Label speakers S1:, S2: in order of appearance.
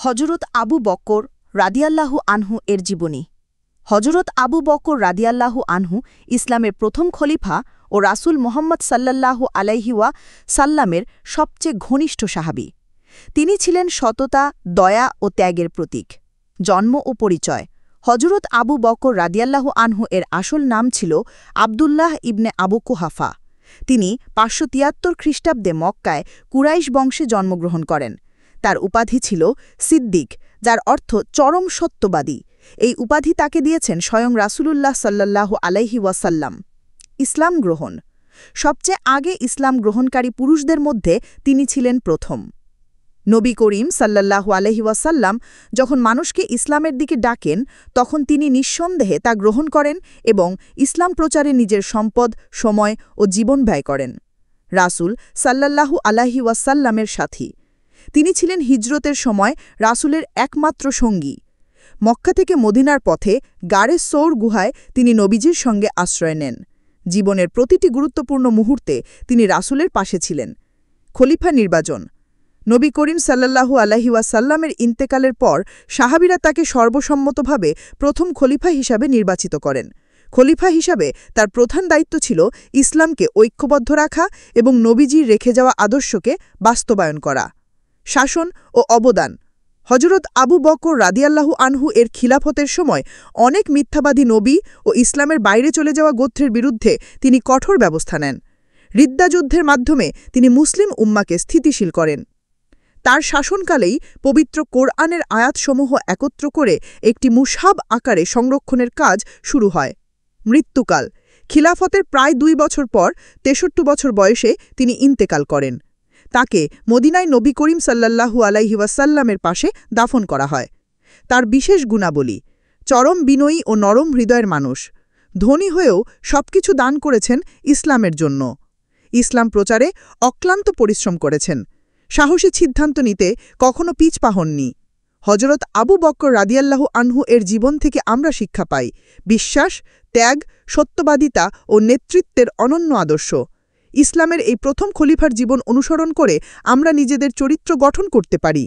S1: হজরত আবু বকর রাদিয়াল্লাহু আনহু এর জীবনী। হজরত আবু বকর রাদিয়াল্লাহু আনহু ইসলামের প্রথম খলিফা ও রাসূল মুহাম্মদ সাল্লাল্লাহু আলাইহি সাল্লামের সবচেয়ে ঘনিষ্ঠ সাহাবী। তিনি ছিলেন সততা, দয়া ও ত্যাগের প্রতীক। জন্ম ও পরিচয়। হজরত আবু বকর রাদিয়াল্লাহু আনহু এর আসল নাম ছিল আবদুল্লাহ ইবনে আবু কুহাফা। তিনি ৫৭৩ খ্রিস্টাব্দে মক্কায় কুরাইশ বংশে জন্মগ্রহণ করেন। তার উপাধি ছিল সিদ্দিক, যার অর্থ চরম সত্যবাদী। এই উপাধি তাকে দিয়েছেন স্বয়ং রাসূলুল্লাহ সাল্লাল্লাহু আলাইহি ওয়াসাল্লাম। ইসলাম গ্রহণ। সবচেয়ে আগে ইসলাম গ্রহণকারী পুরুষদের মধ্যে তিনি ছিলেন প্রথম। নবী করিম সাল্লাল্লাহু আলাইহি ওয়াসাল্লাম যখন মানুষকে ইসলামের দিকে ডাকেন, তখন তিনি নিঃসন্দেহে তা গ্রহণ করেন এবং ইসলাম প্রচারে নিজের সম্পদ, সময় ও জীবন ব্যয় করেন। রাসূল সাল্লাল্লাহু আলাইহি ওয়াসাল্লামের সাথী। তিনি ছিলেন হিজরতের সময় রাসূলের একমাত্র সঙ্গী। মক্কা থেকে মদিনার পথে গারে সৌর গুহায় তিনি নবীজির সঙ্গে আশ্রয় নেন। জীবনের প্রতিটি গুরুত্বপূর্ণ মুহূর্তে তিনি রাসূলের পাশে ছিলেন। খলিফা নির্বাচন। নবী করিম সাল্লাল্লাহু আলাইহি ওয়াসাল্লামের ইন্তেকালের পর সাহাবীরা তাকে সর্বসম্মতভাবে প্রথম খলিফা হিসাবে নির্বাচিত করেন। খলিফা হিসাবে তার প্রধান দায়িত্ব ছিল ইসলামকে ঐক্যবদ্ধ রাখা এবং নবীজির রেখে যাওয়া আদর্শকে বাস্তবায়ন করা। শাসন ও অবদান। হজরত আবু বকর রাদিয়াল্লাহু আনহু এর খিলাফতের সময় অনেক মিথ্যাবাদী নবী ও ইসলামের বাইরে চলে যাওয়া গোত্রের বিরুদ্ধে তিনি কঠোর ব্যবস্থা নেন। রিদ্দা যুদ্ধের মাধ্যমে তিনি মুসলিম উম্মাকে স্থিতিশীল করেন। তার শাসনকালেই পবিত্র কোরআনের আয়াতসমূহ একত্র করে একটি মুশহাব আকারে সংরক্ষণের কাজ শুরু হয়। মৃত্যুকাল। খিলাফতের প্রায় ২ বছর পর ৬৩ বছর বয়সে তিনি ইন্তেকাল করেন। তাকে মদিনায় নবী করিম সাল্লাল্লাহু আলাইহি ওয়াসাল্লামের পাশে দাফন করা হয়। তার বিশেষ গুণাবলী: চরম বিনয়ী ও নরম হৃদয়ের মানুষ। ধনী হয়েও সবকিছু দান করেছেন ইসলামের জন্য। ইসলাম প্রচারে অক্লান্ত পরিশ্রম করেছেন। সাহসী সিদ্ধান্ত নিতে কখনো পিছপা হননি। হজরত আবু বকর রাদিয়াল্লাহু আনহু এর জীবন থেকে আমরা শিক্ষা পাই: বিশ্বাস, ত্যাগ, সত্যবাদিতা ও নেতৃত্বের অনন্য আদর্শ। ইসলামের এই প্রথম খলিফার জীবন অনুসরণ করে আমরা নিজেদের চরিত্র গঠন করতে পারি।